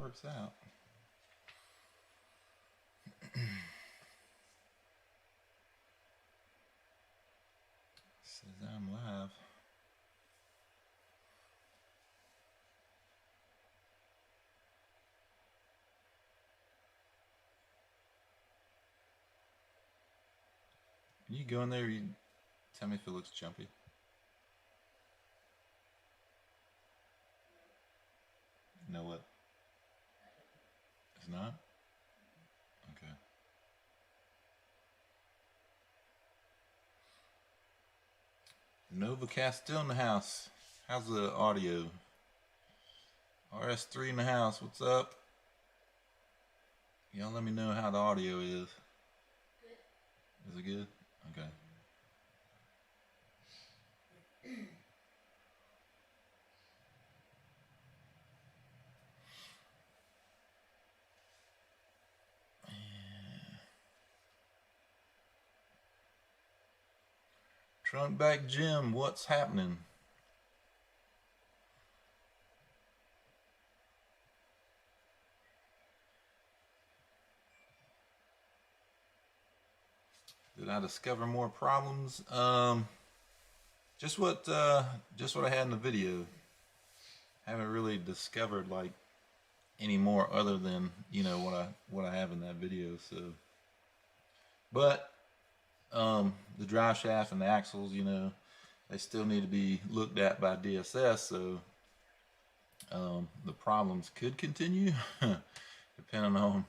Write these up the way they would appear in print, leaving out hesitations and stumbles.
works out. Says I'm live. You go in there, you tell me if it looks jumpy. You know what? It's not? Okay. NovaCast still in the house. How's the audio? RS3 in the house. What's up? Y'all let me know how the audio is. Good. Is it good? Okay. Trunk back Jim, what's happening? Did I discover more problems? Just what I had in the video. Haven't really discovered like any more other than, you know, what I have in that video. So, but the drive shaft and the axles, you know, they still need to be looked at by DSS. So the problems could continue depending on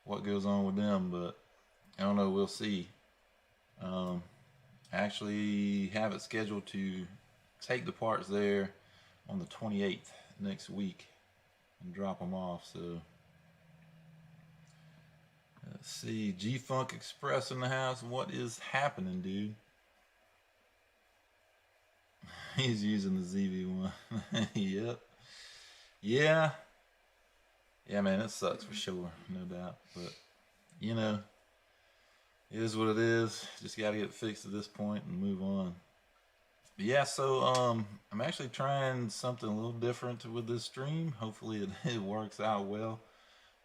what goes on with them. But I don't know. We'll see. I actually have it scheduled to take the parts there on the 28th next week and drop them off. So let's see. G-Funk Express in the house. What is happening, dude? He's using the ZV1. Yep. Yeah, man, it sucks for sure, no doubt. But you know, it is what it is. Just got to get it fixed at this point and move on. But yeah, so I'm actually trying something a little different with this stream. Hopefully it works out well,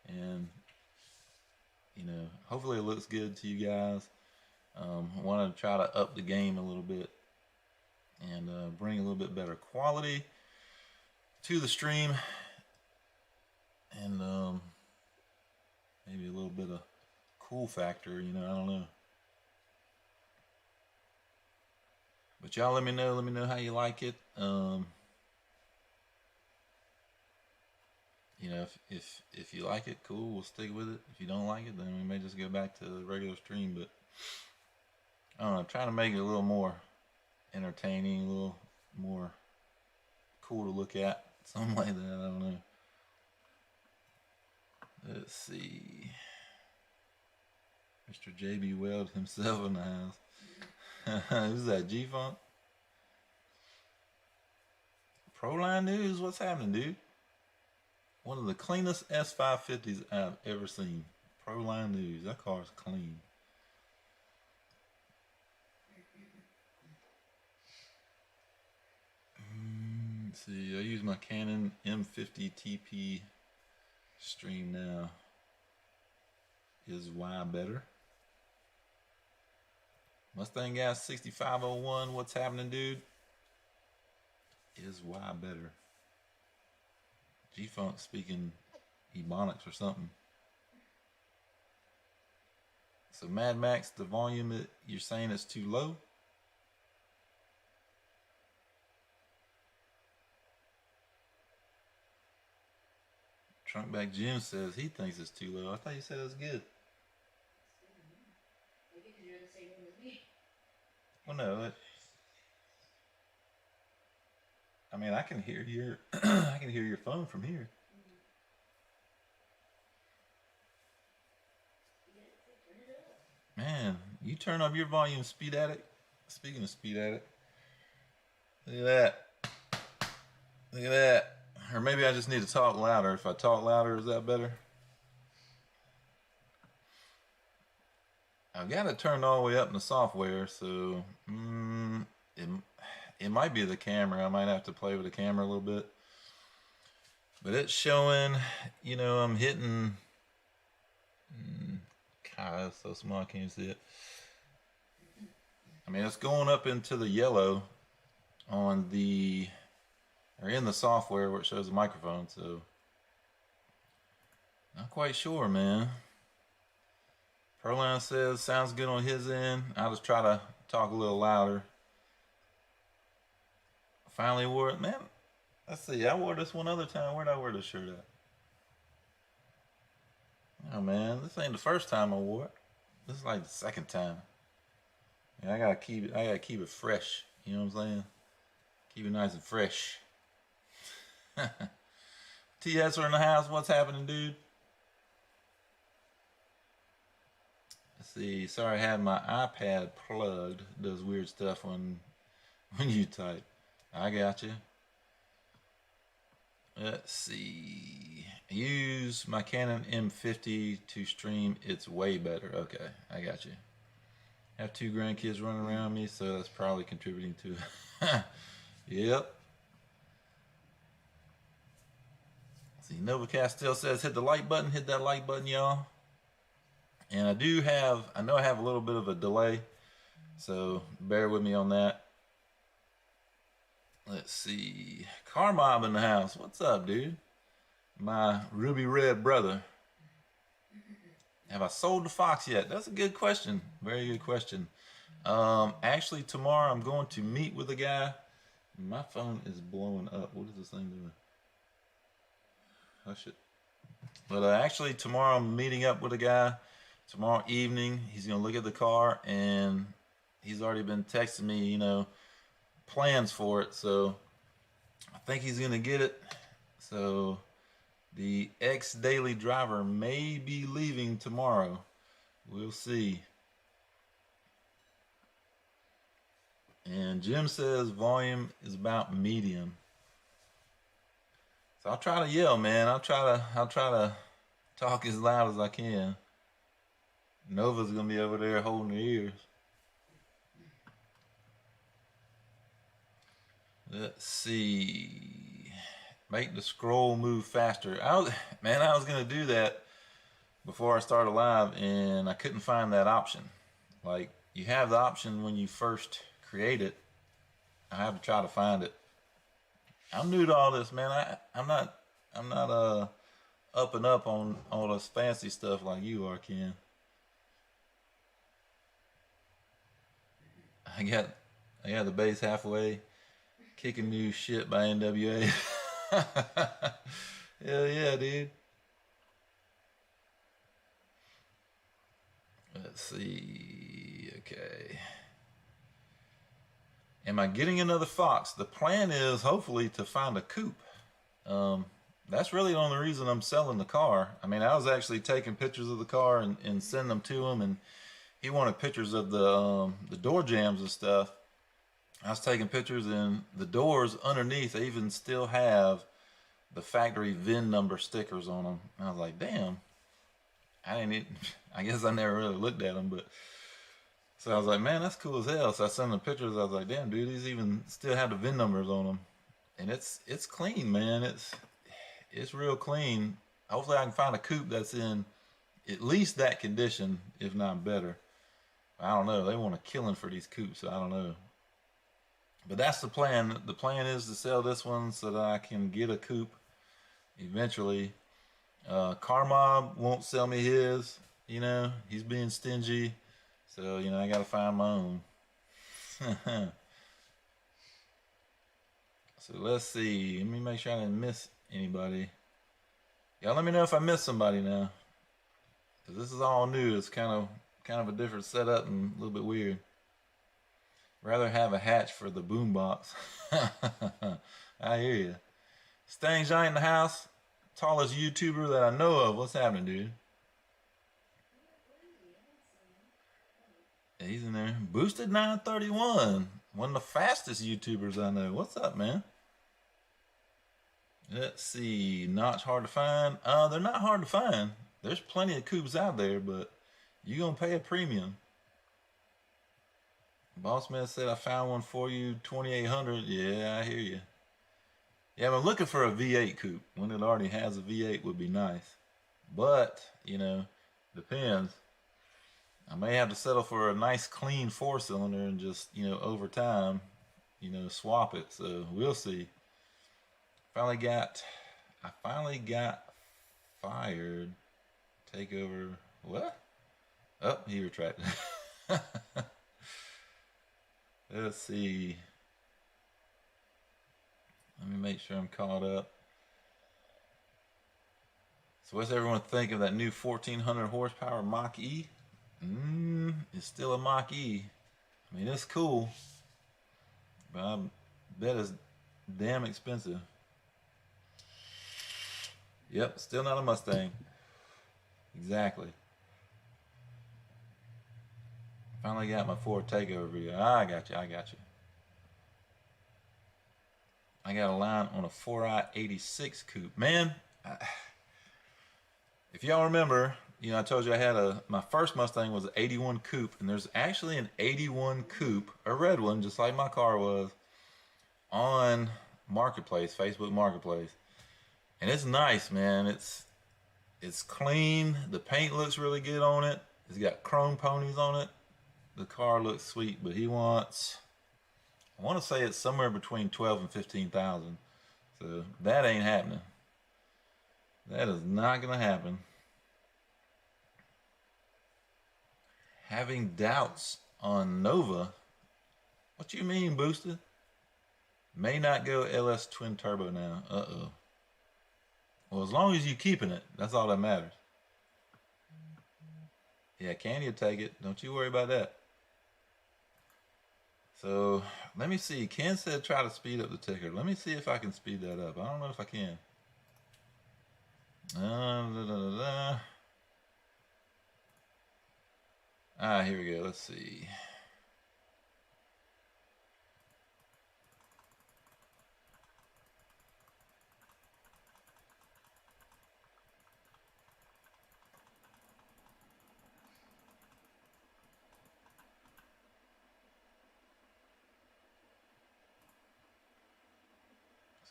and you know, hopefully it looks good to you guys. I want to try to up the game a little bit and bring a little bit better quality to the stream, and maybe a little bit of cool factor, you know, I don't know. But y'all let me know how you like it. You know, if you like it, cool, we'll stick with it. If you don't like it, then we may just go back to the regular stream. But I don't know, trying to make it a little more entertaining, a little more cool to look at, something like that. I don't know. Let's see. Mr. JB Weld himself in the house. Who's that, G-Funk? Proline News, what's happening, dude? One of the cleanest S550s I've ever seen. Proline News, that car's clean. Let's see, I use my Canon M50 TP stream now. Is Y better? Mustang Gas 6501, what's happening, dude? Is Y better? G-Funk speaking Ebonics or something. So Mad Max, the volume, you're saying it's too low? Trunkback Jim says he thinks it's too low. I thought you said it was good. Maybe because you're in the same room as me. Well, no. I mean, I can hear your I can hear your phone from here. Man, you turn up your volume, Speed Addict. Speaking of Speed Addict, look at that. Look at that. Or maybe I just need to talk louder. If I talk louder, is that better? I've got it turned all the way up in the software, so it might be the camera. I might have to play with the camera a little bit. But it's showing, you know, I'm hitting. God, it's so small I can't even see it. I mean, it's going up into the yellow on the, or in the software where it shows the microphone, so not quite sure, man. Perline says sounds good on his end. I'll just try to talk a little louder. Finally wore it, man. Let's see. I wore this one other time. Where'd I wear this shirt at? Oh man, this ain't the first time I wore it. This is like the second time. Yeah, I gotta keep it. I gotta keep it fresh. You know what I'm saying? Keep it nice and fresh. TS are in the house. What's happening, dude? Let's see. Sorry, I had my iPad plugged. It does weird stuff when you type. I got you. Let's see. Use my Canon M50 to stream. It's way better. Okay, I got you. Have 2 grandkids running around me, so that's probably contributing to it. Yep. See, Novacast still says hit the like button. Hit that like button, y'all. And I know I have a little bit of a delay, so bear with me on that. Let's see. Car Mob in the house. What's up, dude? My ruby red brother. Have I sold the Fox yet? That's a good question. Very good question. Actually, tomorrow I'm going to meet with a guy. My phone is blowing up. What is this thing doing? Hush it. But actually, tomorrow I'm meeting up with a guy. Tomorrow evening, he's going to look at the car, and he's already been texting me, you know, plans for it. So I think he's going to get it. So the ex-daily driver may be leaving tomorrow. We'll see. And Jim says volume is about medium. So I'll try to yell, man. I'll try to talk as loud as I can. Nova's gonna be over there holding her ears. Let's see. Make the scroll move faster. I was gonna do that before I started live, and I couldn't find that option. Like, you have the option when you first create it. I have to try to find it. I'm new to all this, man. I'm not up and up on all this fancy stuff like you are, Ken. I got the bass halfway. Kicking new shit by NWA. Hell yeah, dude. Let's see. Okay. Am I getting another Fox? The plan is hopefully to find a coupe. That's really the only reason I'm selling the car. I mean, I was actually taking pictures of the car and sending them to him, and he wanted pictures of the door jambs and stuff. I was taking pictures, and the doors underneath, they even still have the factory VIN number stickers on them. And I was like, damn. I guess I never really looked at them, but so I was like, man, that's cool as hell. So I sent them pictures. I was like, damn, dude, these even still have the VIN numbers on them, and it's clean, man. It's real clean. Hopefully, I can find a coupe that's in at least that condition, if not better. I don't know. They want a killing for these coupes, so I don't know. But that's the plan. The plan is to sell this one so that I can get a coupe eventually. Car Mob won't sell me his. You know, he's being stingy. So, you know, I got to find my own. So let's see. Let me make sure I didn't miss anybody. Y'all let me know if I missed somebody now. Because this is all new. It's kind of a different setup and a little bit weird. Rather have a hatch for the boombox. I hear you. Stang Giant in the house. Tallest YouTuber that I know of. What's happening, dude? Yeah, he's in there. Boosted 931. One of the fastest YouTubers I know. What's up, man? Let's see. Notch hard to find. They're not hard to find. There's plenty of coupes out there, but you're going to pay a premium. Boss man said I found one for you, 2800. Yeah, I hear you. Yeah, I'm looking for a V8 coupe. One that already has a V8 would be nice. But, you know, depends. I may have to settle for a nice clean 4-cylinder and just, you know, over time, you know, swap it. So we'll see. I finally got fired. Take over. What? Oh, he retracted. Let's see. Let me make sure I'm caught up. So what's everyone think of that new 1400 horsepower Mach-E? It's still a Mach-E. I mean, it's cool, but I bet it's damn expensive. Yep, still not a Mustang. Exactly. Finally got my Ford takeover video. I got you. I got a line on a 4i86 coupe. Man, if y'all remember, you know, I told you I had my first Mustang was an 81 coupe, and there's actually an 81 coupe, a red one, just like my car was, on Marketplace, Facebook Marketplace. And it's nice, man. It's clean. The paint looks really good on it. It's got chrome ponies on it. The car looks sweet, but he wants, I want to say it's somewhere between 12 and 15,000. So that ain't happening. That is not gonna happen. Having doubts on Nova. What you mean, Boosted? May not go LS twin turbo now. Uh-oh. Well, as long as you keeping it, that's all that matters. Yeah, Candy will take it. Don't you worry about that. So, let me see. Ken said try to speed up the ticker. Let me see if I can speed that up. I don't know if I can. Here we go. Let's see.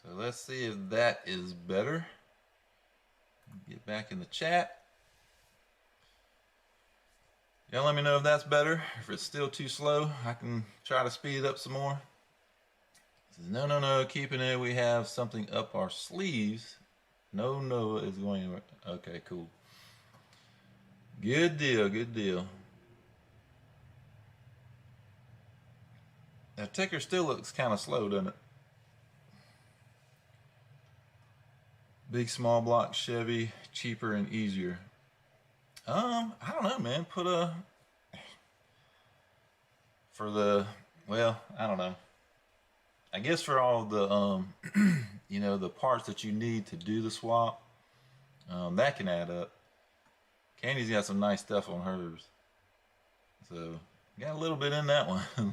So let's see if that is better. Get back in the chat. Y'all let me know if that's better. If it's still too slow, I can try to speed it up some more. No, keeping it. We have something up our sleeves. No, Nova is going anywhere. Okay, cool. Good deal. That ticker still looks kind of slow, doesn't it? Big small block Chevy, cheaper and easier. I don't know, man. Well, I don't know. I guess for all the you know, the parts that you need to do the swap, that can add up. Candy's got some nice stuff on hers, so got a little bit in that one.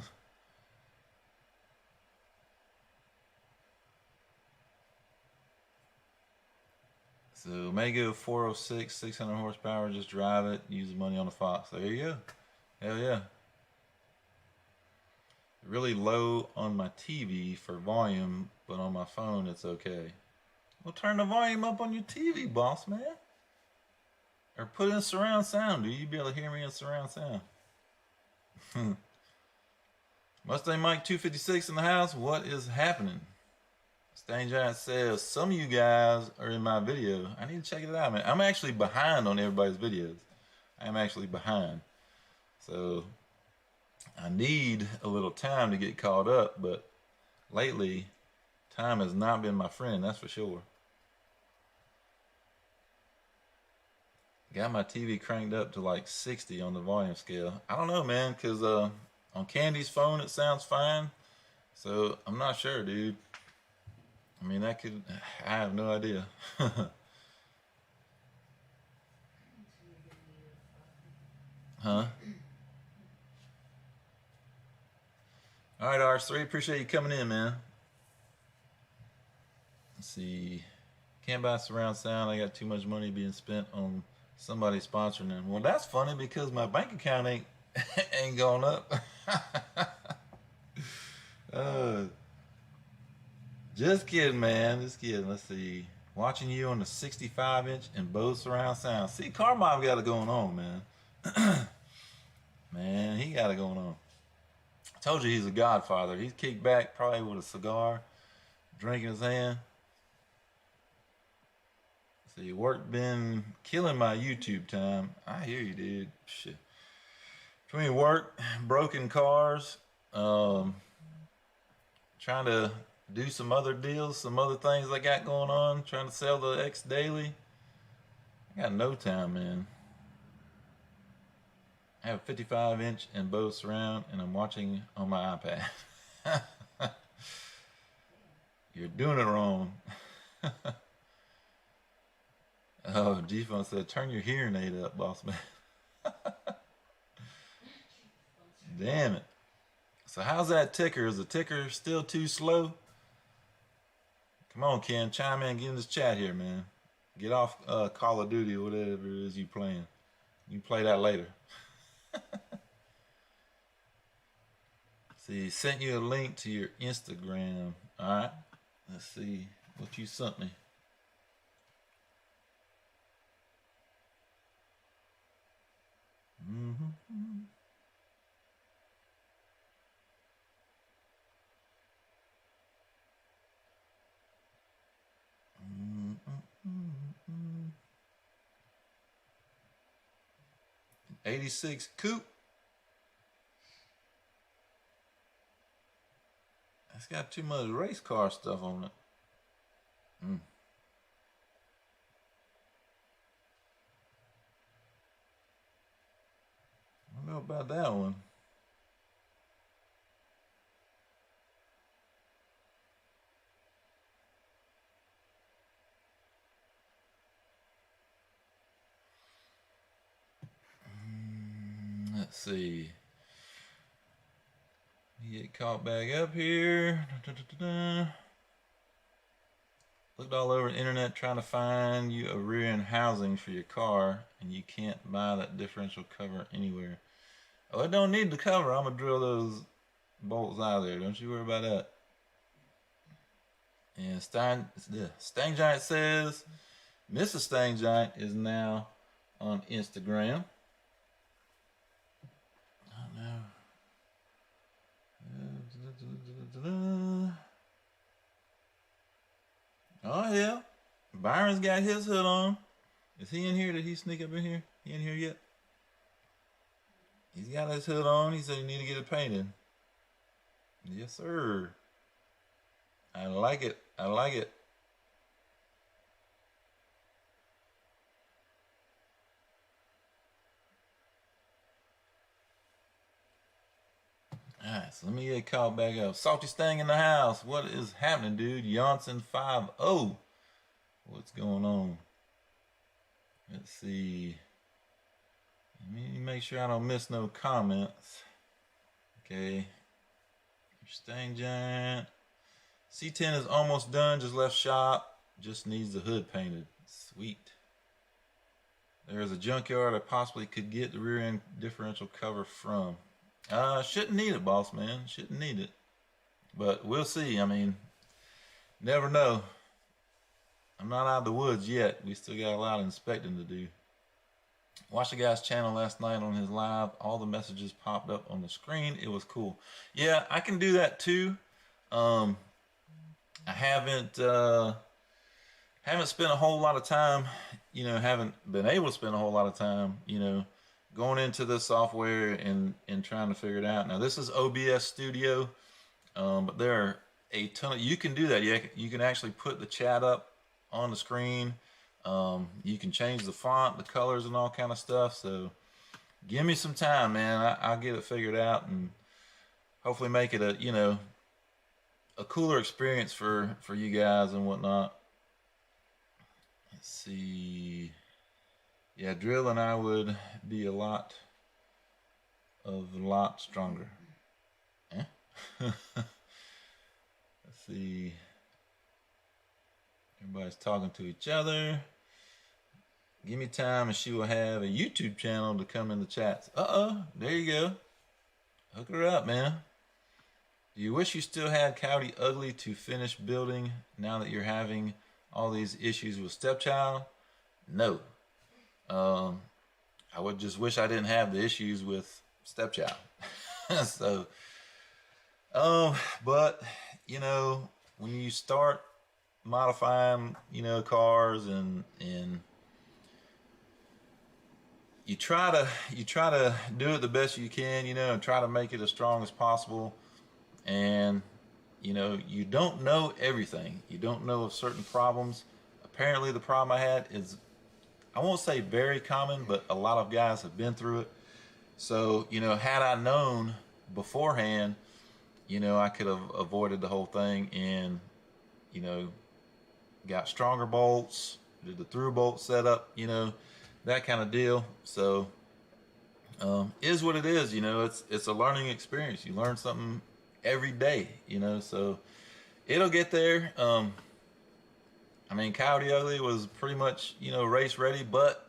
So may go 406, 600 horsepower. Just drive it, use the money on the Fox. There you go. Hell yeah. Really low on my TV for volume, but on my phone it's okay. Well, turn the volume up on your TV, boss man. Or put in surround sound. Do you be able to hear me in surround sound? Mustang Mike 256 in the house. What is happening? Stain Giant says, some of you guys are in my video. I need to check it out, man. I'm actually behind on everybody's videos. I am actually behind. So I need a little time to get caught up, but lately time has not been my friend, that's for sure. Got my TV cranked up to like 60 on the volume scale. I don't know, man, because on Candy's phone it sounds fine. So I'm not sure, dude. I mean, I have no idea. Huh? All right, RS3, appreciate you coming in, man. Let's see. Can't buy surround sound. I got too much money being spent on somebody sponsoring them. Well, that's funny because my bank account ain't going up. Just kidding, man. Just kidding. Let's see. Watching you on the 65-inch and Bose surround sound. See, Carmine got it going on, man. Man, he got it going on. I told you he's a godfather. He's kicked back probably with a cigar, drink in his hand. See, work been killing my YouTube time. I hear you, dude. Shit. Between work, broken cars, trying to do some other deals, some other things I got going on, trying to sell the X Daily. I got no time, man. I have a 55-inch and Bose surround, and I'm watching on my iPad. You're doing it wrong. Oh, G-Fun said, turn your hearing aid up, boss man. Damn it. So how's that ticker? Is the ticker still too slow? Come on, Ken, chime in, get in this chat here, man. Get off Call of Duty or whatever it is you playing. You can play that later. See, sent you a link to your Instagram. All right, let's see what you sent me. Mm-hmm. Mm-hmm. 86 coupe. It's got too much race car stuff on it. I don't know about that one. Let's see. You get caught back up here. Looked all over the internet trying to find you a rear end housing for your car, and you can't buy that differential cover anywhere. Oh, it don't need the cover. I'm gonna drill those bolts out of there. Don't you worry about that. And Stang Giant says Mrs. Stang Giant is now on Instagram. Oh no. Oh yeah. Byron's got his hood on. Is he in here? Did he sneak up in here? He in here yet? He's got his hood on. He said you need to get it painted. Yes, sir. I like it. I like it. Alright, so let me get caught back up. Salty Stang in the house. What is happening, dude? Johnson 5-0. What's going on? Let's see. Let me make sure I don't miss no comments. Okay. Stang Giant. C10 is almost done. Just left shop. Just needs the hood painted. Sweet. There's a junkyard I possibly could get the rear end differential cover from. Shouldn't need it, boss man. Shouldn't need it. But we'll see. I mean, never know. I'm not out of the woods yet. We still got a lot of inspecting to do. Watched the guy's channel last night on his live. All the messages popped up on the screen. It was cool. Yeah, I can do that too. I haven't spent a whole lot of time, haven't been able to spend a whole lot of time, going into the software and trying to figure it out. Now this is OBS Studio, but there are a ton of, you can do that. You can actually put the chat up on the screen. You can change the font, the colors, and all kind of stuff. So give me some time, man. I'll get it figured out and hopefully make it a cooler experience for you guys and whatnot. Let's see. Yeah, drilling I would be a lot stronger. Eh? Let's see. Everybody's talking to each other. Give me time and she will have a YouTube channel to come in the chats. Uh-oh, there you go. Hook her up, man. Do you wish you still had Coyote Ugly to finish building now that you're having all these issues with Stepchild? No. Um, I would just wish I didn't have the issues with Stepchild. So, um, but you know, when you start modifying, cars and you try to do it the best you can, and try to make it as strong as possible. And you don't know everything. You don't know of certain problems. Apparently, the problem I had is, I won't say very common, but a lot of guys have been through it. So, had I known beforehand, I could have avoided the whole thing and, you know, got stronger bolts, did the through bolt setup, that kind of deal. So, is what it is. It's a learning experience. You learn something every day, so it'll get there. I mean, Coyote Ugly was pretty much, race ready, but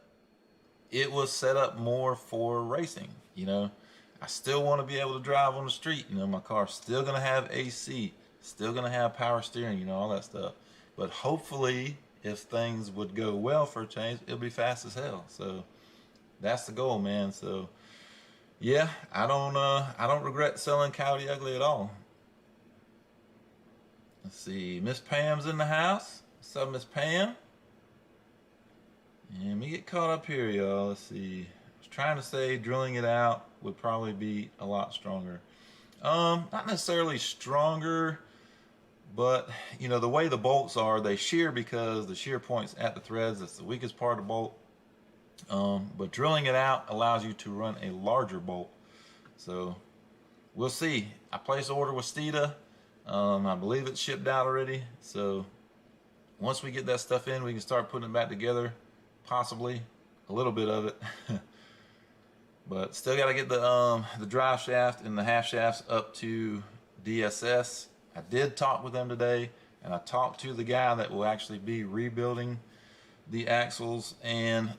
it was set up more for racing. I still want to be able to drive on the street. My car's still gonna have AC, still gonna have power steering, all that stuff. But hopefully, if things would go well for a change, it'll be fast as hell. So that's the goal, man. So yeah, I don't regret selling Coyote Ugly at all. Let's see, Miss Pam's in the house. What's up, Miss Pam? And let me get caught up here, y'all. Let's see. I was trying to say drilling it out would probably be a lot stronger. Not necessarily stronger, but the way the bolts are, they shear because the shear point's at the threads. That's the weakest part of the bolt. But drilling it out allows you to run a larger bolt. So we'll see. I placed an order with Steeda. I believe it's shipped out already. So once we get that stuff in, we can start putting it back together. Possibly a little bit of it. But still got to get the drive shaft and the half shafts up to DSS. I did talk with them today, and I talked to the guy that will actually be rebuilding the axles and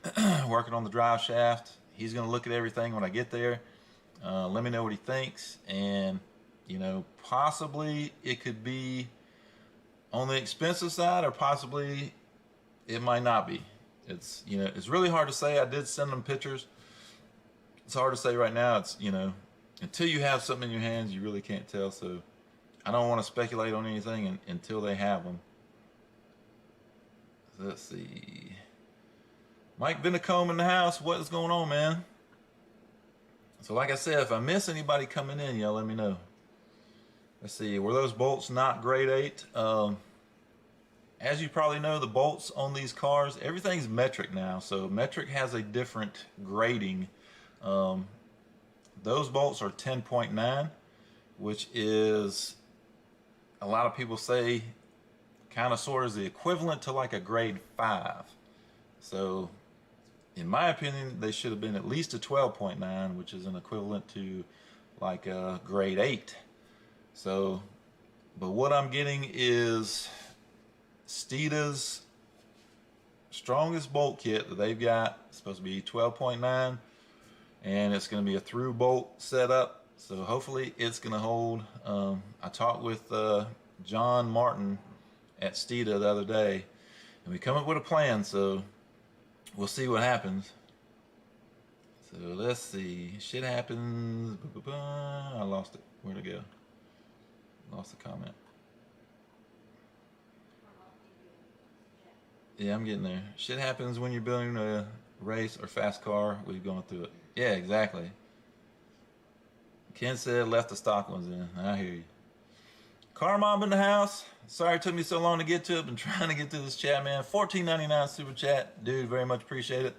working on the drive shaft. He's going to look at everything when I get there. Let me know what he thinks, and possibly it could be on the expensive side, or possibly it might not be. It's it's really hard to say. I did send them pictures. It's hard to say right now. It's until you have something in your hands, you really can't tell. So I don't want to speculate on anything until they have them. So let's see. Mike Vinicombe in the house. What is going on, man? So like I said, if I miss anybody coming in, y'all let me know. Let's see. Were those bolts not grade 8? As you probably know, the bolts on these cars, everything's metric now. So metric has a different grading. Those bolts are 10.9, which is, a lot of people say, kind of sort of the equivalent to like a grade 5. So in my opinion, they should have been at least a 12.9, which is an equivalent to like a grade 8. So, but what I'm getting is Steeda's strongest bolt kit that they've got. It's supposed to be 12.9, and it's going to be a through bolt setup. So hopefully it's going to hold. I talked with John Martin at Steeda the other day, and we come up with a plan. So we'll see what happens. So let's see. Shit happens. I lost it. Where'd it go? Lost the comment. Yeah, I'm getting there. Shit happens when you're building a race or fast car. We've gone through it. Yeah, exactly. Ken said left the stock ones in. I hear you. Car Mom in the house. Sorry it took me so long to get to it. Been trying to get to this chat, man. $14.99 super chat. Dude, very much appreciate it.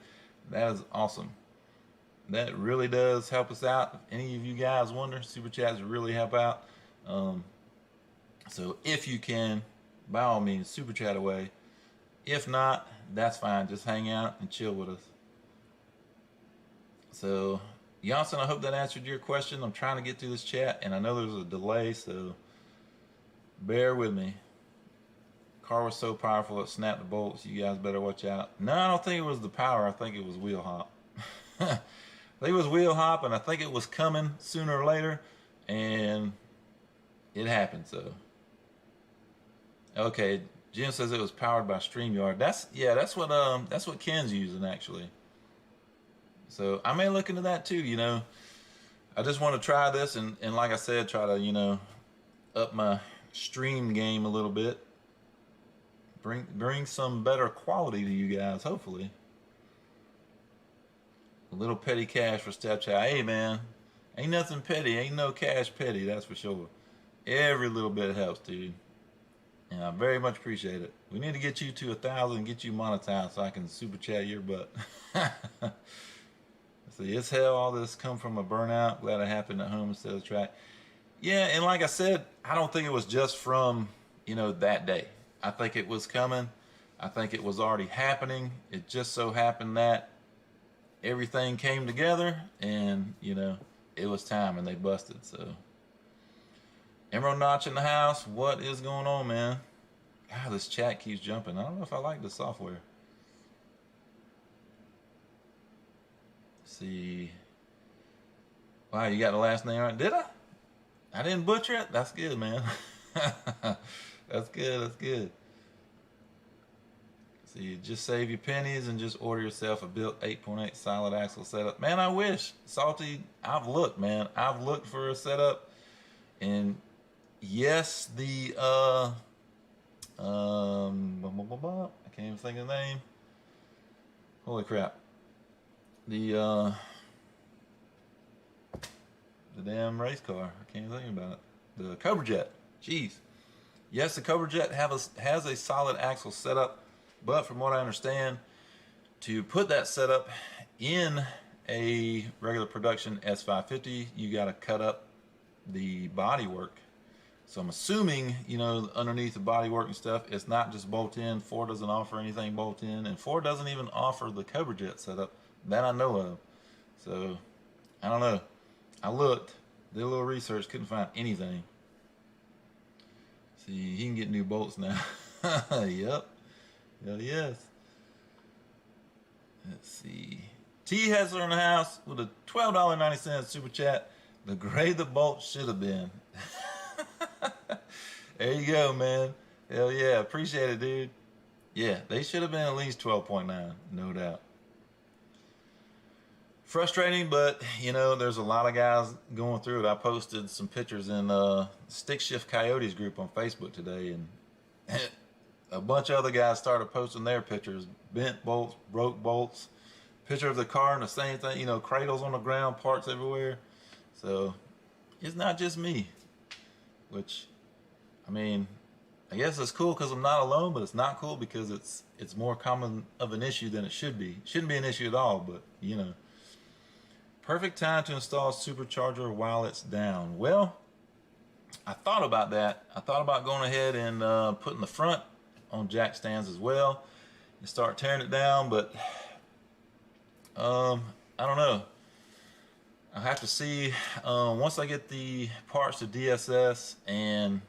That is awesome. That really does help us out. If any of you guys wonder, super chats really help out. So if you can, by all means, super chat away. If not, that's fine. Just hang out and chill with us. So, Janssen, I hope that answered your question. I'm trying to get through this chat, and I know there's a delay, so bear with me. Car was so powerful it snapped the bolts. You guys better watch out. No, I don't think it was the power. I think it was wheel hop. I think it was wheel hop, and I think it was coming sooner or later. And it happened. So okay, Jim says it was powered by StreamYard. That's what Ken's using actually. So I may look into that too. I just want to try this and like I said, try to up my stream game a little bit. Bring some better quality to you guys, hopefully. A little petty cash for stepchild. Hey man, ain't nothing petty. Ain't no cash petty, that's for sure. Every little bit helps, dude. And I very much appreciate it. We need to get you to 1,000 and get you monetized so I can super chat your butt. See, it's hell. All this come from a burnout. Glad it happened at home instead of the track. Yeah, and like I said, I don't think it was just from that day. I think it was coming. I think it was already happening. It just so happened that everything came together and it was time and they busted. So Emerald Notch in the house. What is going on, man? God, this chat keeps jumping. I don't know if I like this software. Let's see. Wow, you got the last name right? Did I? I didn't butcher it? That's good, man. That's good, that's good. See, just save your pennies and just order yourself a built 8.8 solid axle setup. Man, I wish. Salty, I've looked, man. I've looked for a setup. And yes, the, I can't even think of the name. Holy crap. The damn race car. I can't even think about it. The Cobra Jet. Jeez. Yes, the Cobra Jet has a solid axle setup, but from what I understand, to put that setup in a regular production S550, you got to cut up the body work. So I'm assuming, underneath the body work and stuff, it's not just bolt in. Ford doesn't offer anything bolt in, and Ford doesn't even offer the Cobra Jet setup that I know of. So I don't know. I looked, did a little research, couldn't find anything. See, he can get new bolts now. Yep. Hell yes. Let's see. T Hessler in the house with a $12.90 super chat. The grade the bolt should have been. There you go, man. Hell yeah. Appreciate it, dude. Yeah, they should have been at least 12.9, no doubt. Frustrating, but there's a lot of guys going through it. I posted some pictures in Stick Shift Coyotes group on Facebook today, and a bunch of other guys started posting their pictures. Bent bolts, broke bolts, picture of the car and the same thing, cradles on the ground, parts everywhere. So it's not just me, which, I guess it's cool because I'm not alone, but it's not cool because it's more common of an issue than it should be. It shouldn't be an issue at all, but Perfect time to install supercharger while it's down. Well, I thought about that. I thought about going ahead and putting the front on jack stands as well and start tearing it down, but I don't know. I'll have to see once I get the parts to DSS and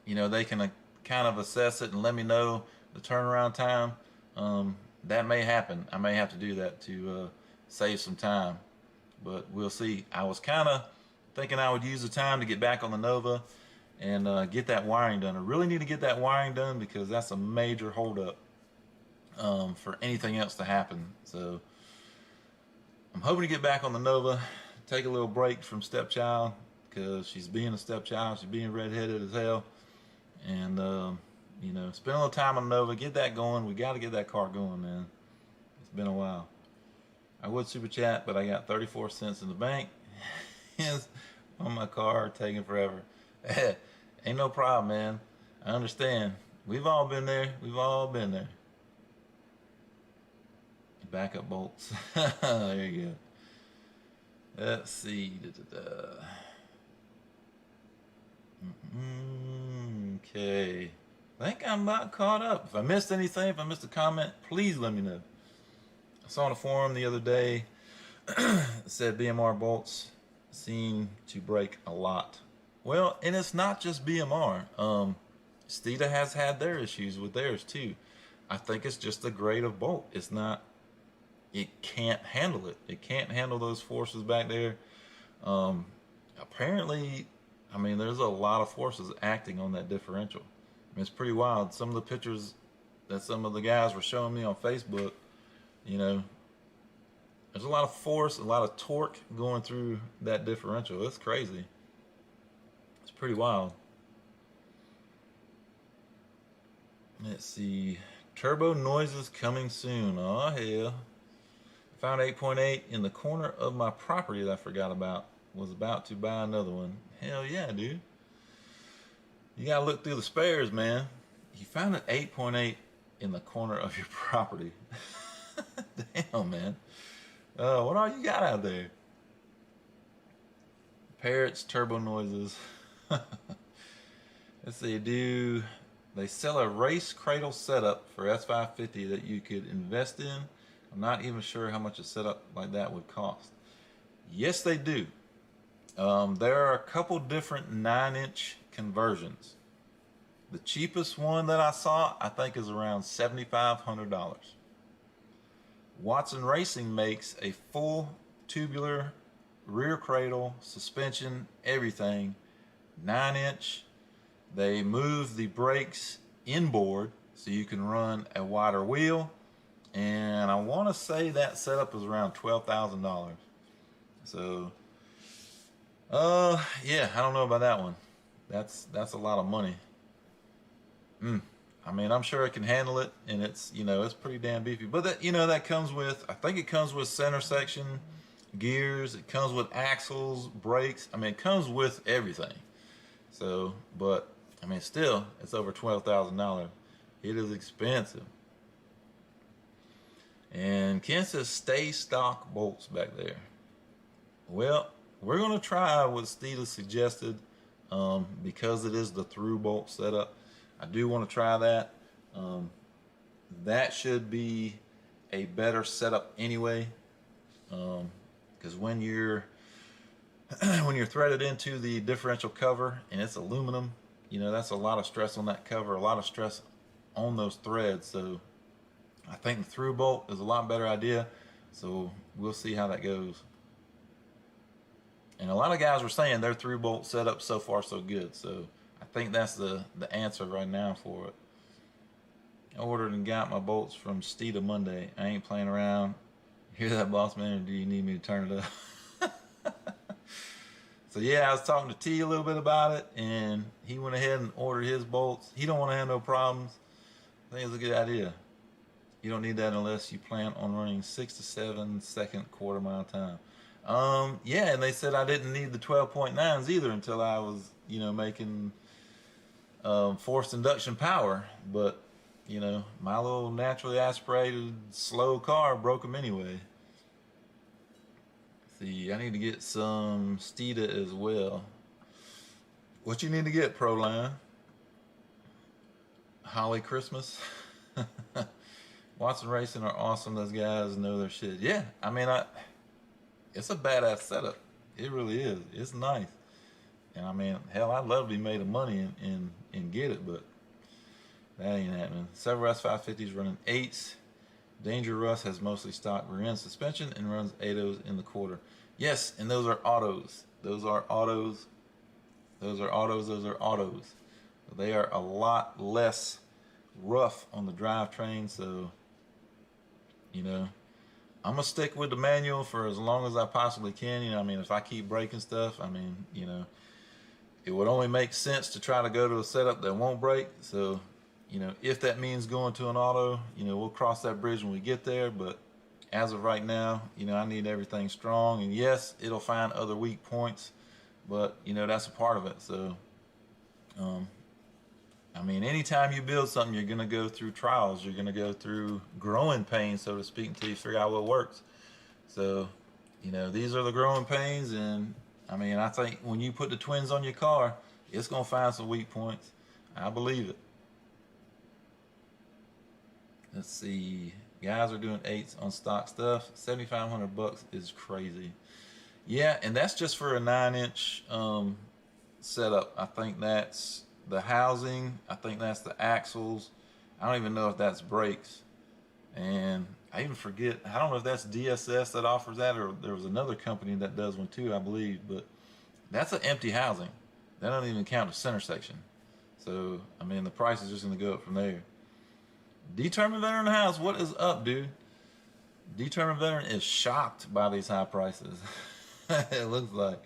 they can kind of assess it and let me know the turnaround time. That may happen. I may have to do that to save some time, but we'll see. I was kind of thinking I would use the time to get back on the Nova and get that wiring done. I really need to get that wiring done because that's a major holdup for anything else to happen. So I'm hoping to get back on the Nova, take a little break from stepchild because she's being a stepchild, she's being redheaded as hell, and spend a little time on the Nova, get that going. We got to get that car going, man. It's been a while. I would super chat, but I got 34 cents in the bank on my car, taking forever. Ain't no problem, man. I understand. We've all been there. We've all been there. Backup bolts. There you go. Let's see. Okay. I think I'm about caught up. If I missed anything, if I missed a comment, please let me know. I saw on a forum the other day it said BMR bolts seem to break a lot. Well, and it's not just BMR. Steeda has had their issues with theirs too. I think it's just the grade of bolt. It's not, it can't handle it. It can't handle those forces back there. Apparently, I mean, there's a lot of forces acting on that differential. I mean, it's pretty wild. Some of the pictures that some of the guys were showing me on Facebook, you know, there's a lot of force, a lot of torque going through that differential. It's crazy. It's pretty wild. Let's see. Turbo noises coming soon. Oh, hell. Found 8.8 in the corner of my property that I forgot about. Was about to buy another one. Hell yeah, dude. You gotta look through the spares, man. You found an 8.8 in the corner of your property. Damn, man. What all you got out there? Parrots, turbo noises. Let's see, they sell a race cradle setup for S550 that you could invest in. I'm not even sure how much a setup like that would cost. Yes, they do. There are a couple different 9-inch conversions. The cheapest one that I saw, I think, is around $7,500. Watson Racing makes a full tubular rear cradle, suspension, everything, 9-inch. They move the brakes inboard so you can run a wider wheel. And I want to say that setup is around $12,000. So, yeah, I don't know about that one. That's a lot of money. I mean, I'm sure it can handle it, and it's, you know, it's pretty damn beefy. But that, you know, that comes with, I think it comes with center section, gears, it comes with axles, brakes. I mean, it comes with everything. So, but, I mean, still, it's over $12,000. It is expensive. And Ken says, stay stock bolts back there. Well, we're going to try what Steve suggested, because it is the through bolt setup. I do want to try that. That should be a better setup anyway, because when you're threaded into the differential cover and it's aluminum, you know, that's a lot of stress on that cover, a lot of stress on those threads. So I think the through bolt is a lot better idea. So we'll see how that goes. And a lot of guys were saying their through bolt setup so far so good. So I think that's the answer right now for it. I ordered and got my bolts from Steeda Monday. I ain't playing around. Hear that, boss man, or do you need me to turn it up? So yeah, I was talking to T a little bit about it, and he went ahead and ordered his bolts. He don't want to have no problems. I think it's a good idea. You don't need that unless you plan on running 6 to 7 second quarter mile time. Yeah, and they said I didn't need the 12.9s either until I was, you know, making forced induction power. But, you know, my little naturally aspirated slow car broke them anyway. See, I need to get some Steeda as well. What you need to get, Proline? Holly Christmas? Watson Racing are awesome. Those guys know their shit. Yeah, I mean, it's a badass setup. It really is. It's nice. And I mean, hell, I'd love to be made of money and get it, but that ain't happening. Several S550s running 8s. Danger Russ has mostly stock rear end suspension and runs 8.0s in the quarter. Yes, and those are autos. Those are autos. Those are autos. Those are autos. They are a lot less rough on the drivetrain, so, you know, I'm gonna stick with the manual for as long as I possibly can. You know, I mean, if I keep breaking stuff, I mean, you know, it would only make sense to try to go to a setup that won't break. So, you know, if that means going to an auto, you know, we'll cross that bridge when we get there. But as of right now, you know, I need everything strong. And yes, it'll find other weak points, but, you know, that's a part of it. So, I mean, anytime you build something, you're going to go through trials. You're going to go through growing pains, so to speak, until you figure out what works. So, you know, these are the growing pains. And, I mean, I think when you put the twins on your car, it's going to find some weak points. I believe it. Let's see. Guys are doing 8s on stock stuff. $7,500 is crazy. Yeah, and that's just for a 9-inch setup. I think that's the housing. I think that's the axles. I don't even know if that's brakes. And I even forget, I don't know if that's DSS that offers that, or there was another company that does one too, I believe. But that's an empty housing. That doesn't even count the center section. So, I mean, the price is just going to go up from there. Determined Veteran in the house. What is up, dude? Determined Veteran is shocked by these high prices. It looks like.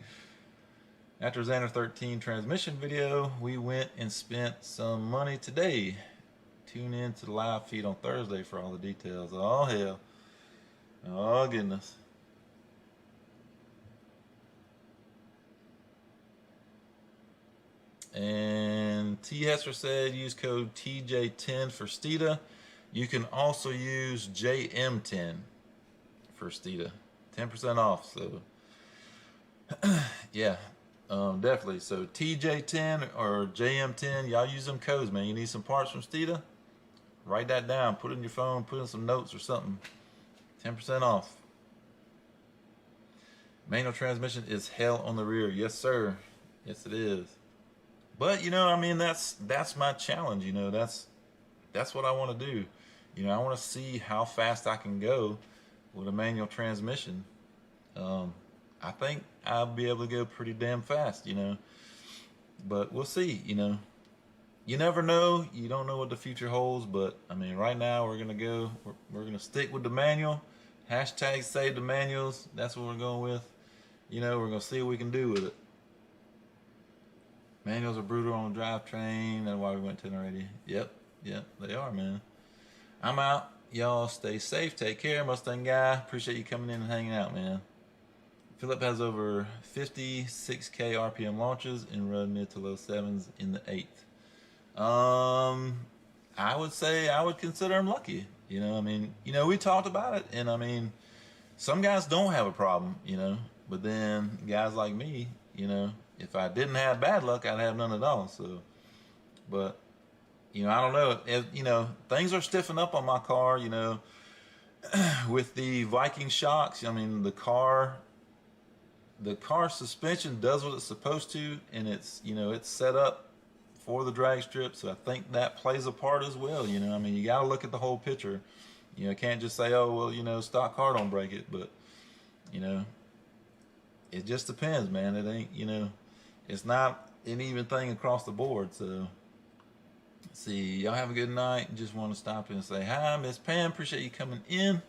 After Xander 13 transmission video, we went and spent some money today. Tune in to the live feed on Thursday for all the details. Oh, hell. Oh, goodness. And T. Hester said use code TJ10 for Steeda. You can also use JM10 for Steeda. 10% off. So, yeah, definitely. So TJ10 or JM10, y'all use them codes, man. You need some parts from Steeda? Write that down. Put it in your phone. Put in some notes or something. 10% off. Manual transmission is hell on the rear. Yes, sir. Yes, it is. But, you know, I mean, that's my challenge, you know. That's what I want to do. You know, I want to see how fast I can go with a manual transmission. I think I'll be able to go pretty damn fast, you know. But we'll see, you know. You never know. You don't know what the future holds. But, I mean, right now we're going to go. We're going to stick with the manual. Hashtag save the manuals. That's what we're going with. You know, we're going to see what we can do with it. Manuals are brutal on the drivetrain. That's why we went 1080. Yep, they are, man. I'm out. Y'all stay safe. Take care, Mustang guy. Appreciate you coming in and hanging out, man. Philip has over 56K RPM launches and run mid to low sevens in the 8th. I would say I would consider him lucky. You know, I mean, you know, we talked about it, and I mean, some guys don't have a problem, you know, but then guys like me, you know, if I didn't have bad luck, I'd have none at all. So, but, you know, I don't know. You know, things are stiffening up on my car, you know, with the Viking shocks. I mean, the car suspension does what it's supposed to, and it's, you know, it's set up for the drag strip. So I think that plays a part as well. You know, I mean, you got to look at the whole picture. You know, can't just say, oh, well, you know, stock car don't break it. But, you know, it just depends, man. It ain't, you know, it's not an even thing across the board. So, see, y'all have a good night. Just want to stop in and say hi, Miss Pam. Appreciate you coming in.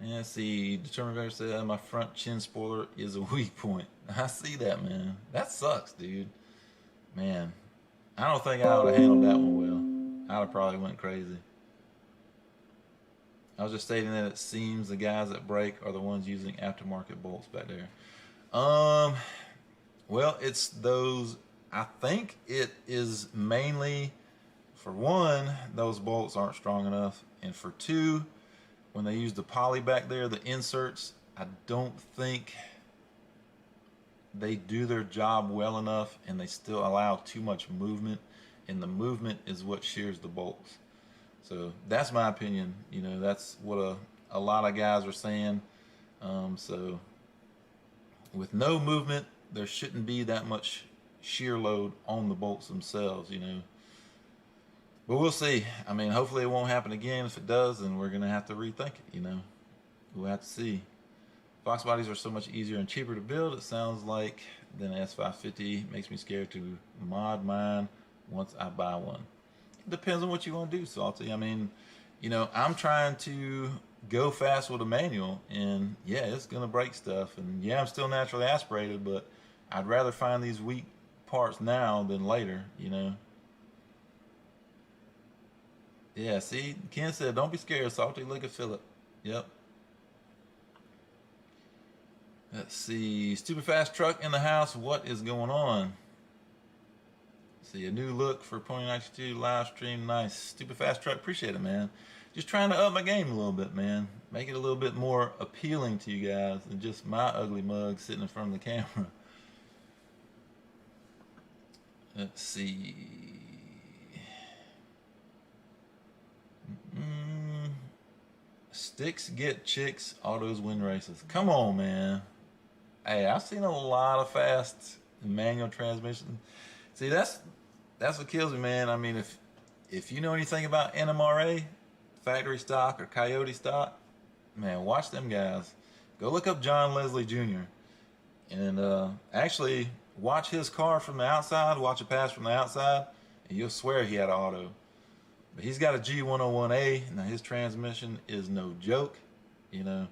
And see, Determined Veteran said my front chin spoiler is a weak point. I see that, man. That sucks, dude. Man, I don't think I would have handled that one well. I'd have probably went crazy. I was just stating that it seems the guys that break are the ones using aftermarket bolts back there. Well, it's those. I think it is mainly, for one, those bolts aren't strong enough, and for two, when they use the poly back there, the inserts, I don't think they do their job well enough, and they still allow too much movement, and the movement is what shears the bolts. So that's my opinion. You know, that's what a lot of guys are saying. So with no movement, there shouldn't be that much shear load on the bolts themselves, you know. But we'll see. I mean, hopefully it won't happen again. If it does, then we're going to have to rethink it, you know. We'll have to see. Fox bodies are so much easier and cheaper to build, it sounds like, than S550. Makes me scared to mod mine once I buy one. It depends on what you want to do, Salty. I mean, you know, I'm trying to go fast with a manual, and yeah, it's going to break stuff. And yeah, I'm still naturally aspirated, but I'd rather find these weak parts now than later, you know. Yeah, see, Ken said, don't be scared, Salty. Look at Philip. Yep. Let's see. Stupid fast truck in the house. What is going on? Let's see, a new look for Pony 92 live stream. Nice. Stupid fast truck. Appreciate it, man. Just trying to up my game a little bit, man. Make it a little bit more appealing to you guys than just my ugly mug sitting in front of the camera. Let's see. Sticks get chicks, autos win races. Come on, man. Hey, I've seen a lot of fast manual transmission. See, that's what kills me, man. I mean, if you know anything about NMRA, factory stock or Coyote stock, man, watch them guys. Go look up John Leslie Jr. And actually, watch his car from the outside, watch it pass from the outside, and you'll swear he had an auto. But he's got a G101A. Now his transmission is no joke. You know,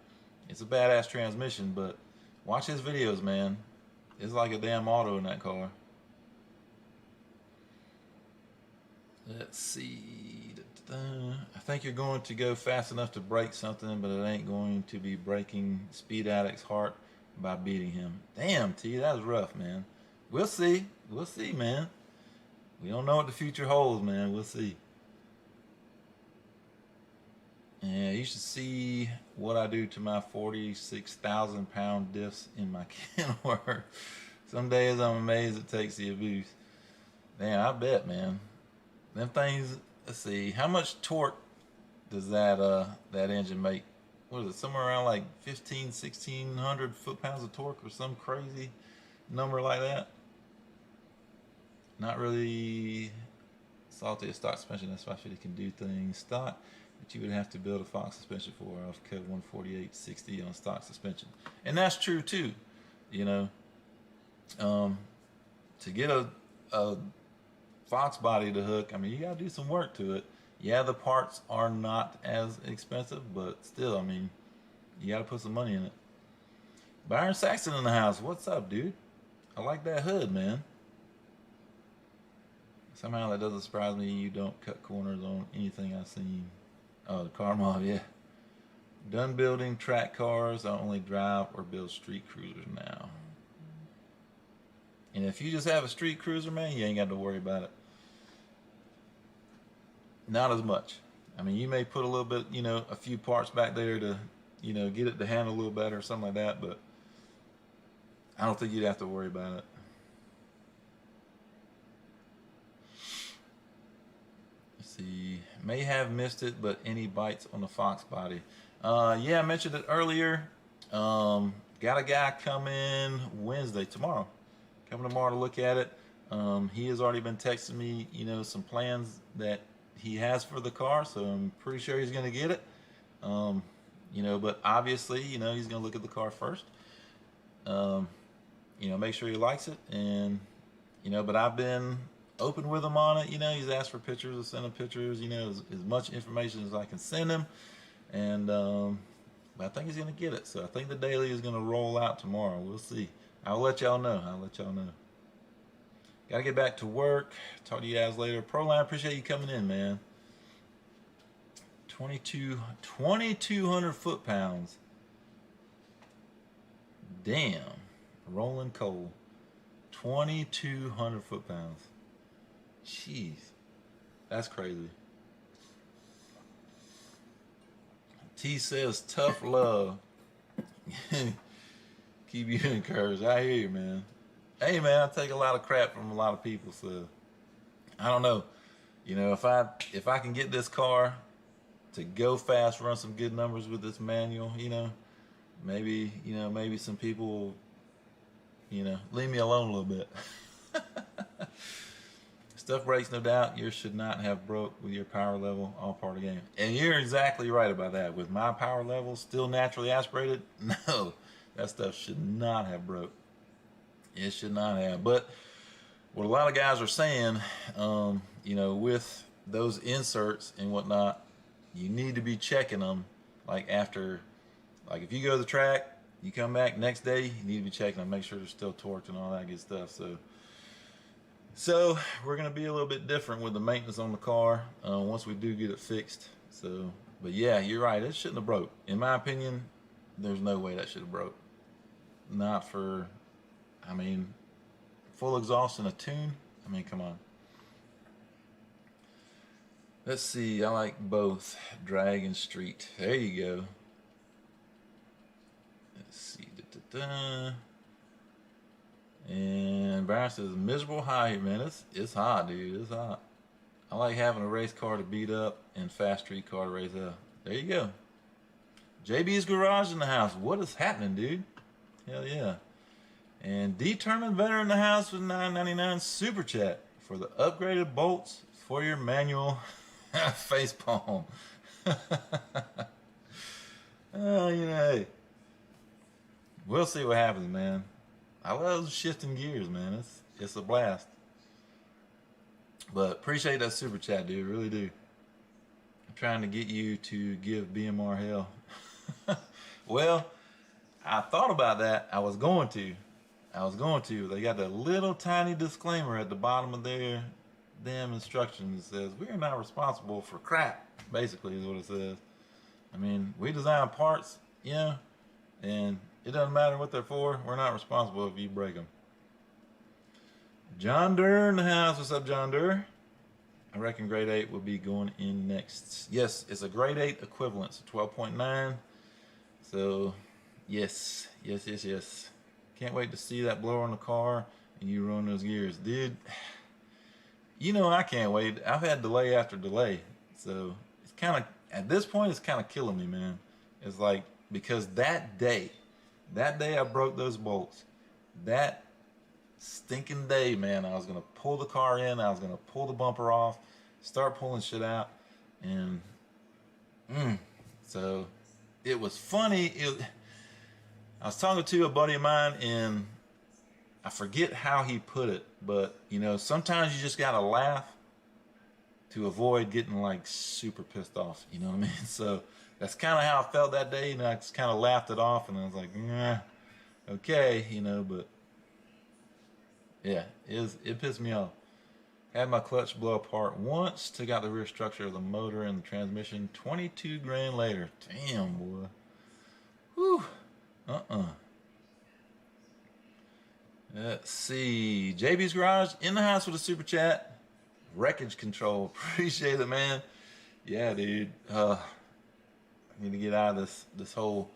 it's a badass transmission, but watch his videos, man. It's like a damn auto in that car. Let's see. I think you're going to go fast enough to break something, but it ain't going to be breaking Speed Addict's heart by beating him. Damn, T, that was rough, man. We'll see. We'll see, man. We don't know what the future holds, man. We'll see. Yeah, you should see what I do to my 46,000 pound diffs in my Kenworth. Some days I'm amazed it takes the abuse. Damn, I bet, man. Them things, let's see, how much torque does that engine make? What is it, somewhere around like 1,600 foot-pounds of torque or some crazy number like that? Not really salty. A stock suspension, that's 550 can do things stock, but you would have to build a Fox suspension for off code 14860 on stock suspension. And that's true too, you know. To get a Fox body to hook, I mean, you gotta do some work to it. Yeah, the parts are not as expensive, but still, I mean, you gotta put some money in it. Byron Saxon in the house. What's up, dude? I like that hood, man. Somehow that doesn't surprise me. You don't cut corners on anything I've seen. Oh, the car mob, yeah. Done building track cars. I only drive or build street cruisers now. And if you just have a street cruiser, man, you ain't got to worry about it. Not as much. I mean, you may put a little bit, you know, a few parts back there to, you know, get it to handle a little better or something like that, but I don't think you'd have to worry about it. Let's see. May have missed it, but any bites on the Fox body? Yeah, I mentioned it earlier. Got a guy coming tomorrow. Coming tomorrow to look at it. He has already been texting me, you know, some plans that he has for the car, so I'm pretty sure he's going to get it. You know, but obviously, you know, he's going to look at the car first. You know, make sure he likes it, and you know, but I've been open with him on it. You know, he's asked for pictures. I sent him pictures. You know, as much information as I can send him, and but I think he's going to get it. So I think the daily is going to roll out tomorrow. We'll see. I'll let y'all know. Gotta get back to work. Talk to you guys later. Proline, appreciate you coming in, man. 2,200 foot-pounds. Damn. Rolling coal. 2,200 foot-pounds. Jeez. That's crazy. T says tough love. Keep you encouraged. I hear you, man. Hey, man, I take a lot of crap from a lot of people, so I don't know. You know, if I can get this car to go fast, run some good numbers with this manual, you know, maybe some people will, you know, leave me alone a little bit. Stuff breaks, no doubt. Yours should not have broke with your power level, all part of the game. And you're exactly right about that. With my power level still naturally aspirated, no, that stuff should not have broke. It should not have. But what a lot of guys are saying, you know, with those inserts and whatnot, you need to be checking them like after, like if you go to the track, you come back next day, you need to be checking them, make sure they're still torqued and all that good stuff. So we're going to be a little bit different with the maintenance on the car once we do get it fixed. So, but yeah, you're right. It shouldn't have broke. In my opinion, there's no way that should have broke. Not for, I mean, full exhaust and a tune. I mean, come on. Let's see. I like both drag and street. There you go. Let's see. And Byron says, miserable high here, man. It's hot, dude. It's hot. I like having a race car to beat up and fast street car to race up. There you go. JB's Garage in the house. What is happening, dude? Hell yeah. And Determined Veteran in the house with $9.99 super chat for the upgraded bolts for your manual face palm. Oh, you know, hey. We'll see what happens, man. I love shifting gears, man. It's a blast. But appreciate that super chat, dude. Really do. I'm trying to get you to give BMR hell. Well, I thought about that. I was going to. They got that little tiny disclaimer at the bottom of their damn instructions that says we're not responsible for crap. Basically, is what it says. I mean, we design parts, yeah, and it doesn't matter what they're for. We're not responsible if you break them. John Durr in the house. What's up, John Durr? I reckon grade 8 will be going in next. Yes, it's a grade 8 equivalent, so 12.9. So, yes. Can't wait to see that blower on the car and you run those gears. Dude, you know I can't wait. I've had delay after delay. So, it's kind of, at this point, it's kind of killing me, man. It's like, because that day I broke those bolts. That stinking day, man, I was gonna pull the car in, I was gonna pull the bumper off, start pulling shit out, and so it was funny. I was talking to a buddy of mine, and I forget how he put it, but you know, sometimes you just gotta laugh to avoid getting like super pissed off. You know what I mean? So that's kind of how I felt that day, and I just kind of laughed it off, and I was like, nah, okay, you know, but. Yeah, it pissed me off. Had my clutch blow apart once, took out the rear structure of the motor and the transmission 22 grand later. Damn, boy. Whew. Let's see. JB's Garage in the house with a super chat. Wreckage control. Appreciate it, man. Yeah, dude. I need to get out of this whole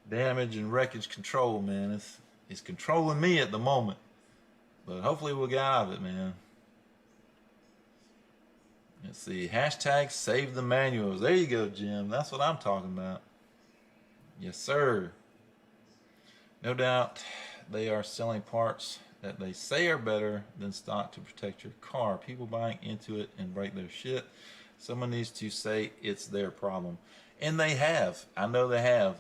damage and wreckage control, man. It's controlling me at the moment. But hopefully we'll get out of it, man. Let's see. Hashtag save the manuals. There you go, Jim. That's what I'm talking about. Yes, sir. No doubt they are selling parts that they say are better than stock to protect your car. People buying into it and break their shit. Someone needs to say it's their problem. And they have. I know they have.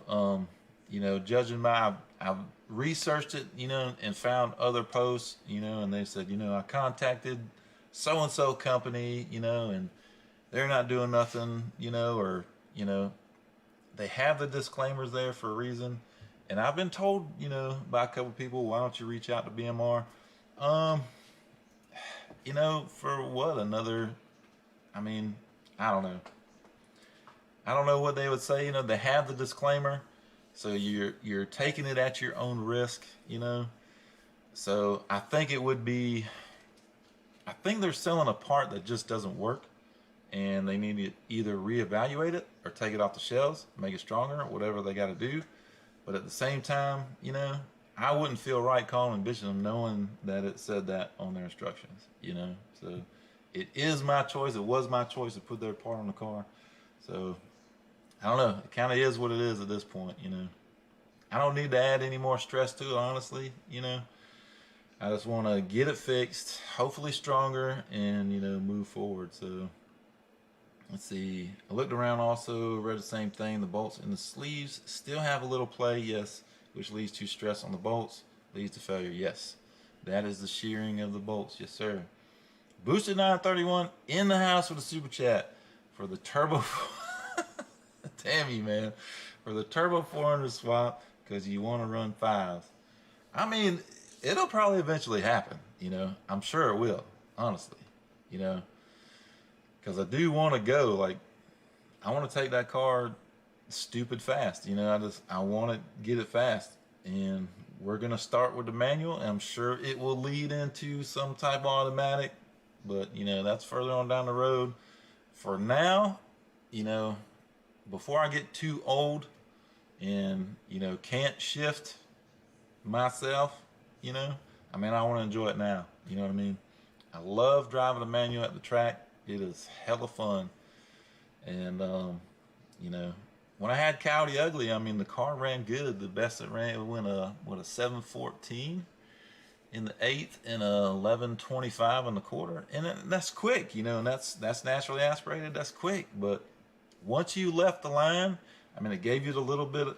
You know, judging by, I've researched it, you know, and found other posts, you know, and they said, you know, I contacted so-and-so company, you know, and they're not doing nothing, you know, or, you know, they have the disclaimers there for a reason. And I've been told, you know, by a couple people, why don't you reach out to BMR? You know, for what? Another, I mean, I don't know. I don't know what they would say, you know, they have the disclaimer. So you're taking it at your own risk, you know. So I think it would be, I think they're selling a part that just doesn't work, and they need to either reevaluate it or take it off the shelves, make it stronger, whatever they got to do. But at the same time, you know, I wouldn't feel right calling and bitching them knowing that it said that on their instructions, you know. So it is my choice. It was my choice to put their part on the car. So I don't know. It kind of is what it is at this point, you know. I don't need to add any more stress to it, honestly, you know. I just want to get it fixed, hopefully stronger, and, you know, move forward. So, let's see. I looked around also, read the same thing. The bolts in the sleeves still have a little play, yes, which leads to stress on the bolts, leads to failure, yes. That is the shearing of the bolts, yes, sir. Boosted 931 in the house with a super chat for the turbo. Damn you, man. For the turbo 400 swap, because you want to run fives. I mean, it'll probably eventually happen, you know. I'm sure it will, honestly, you know. Because I do want to go, like, I want to take that car stupid fast, you know. I want to get it fast. And we're going to start with the manual, and I'm sure it will lead into some type of automatic. But, you know, that's further on down the road. For now, you know, before I get too old and, you know, can't shift myself, you know, I mean, I want to enjoy it now. You know what I mean? I love driving a manual at the track. It is hella fun. And, you know, when I had Coyote Ugly, I mean, the car ran good. The best it ran, it went a 714 in the 8th and a 1125 in the quarter. And that's quick, you know, and that's naturally aspirated. That's quick. But once you left the line, I mean, it gave you a little bit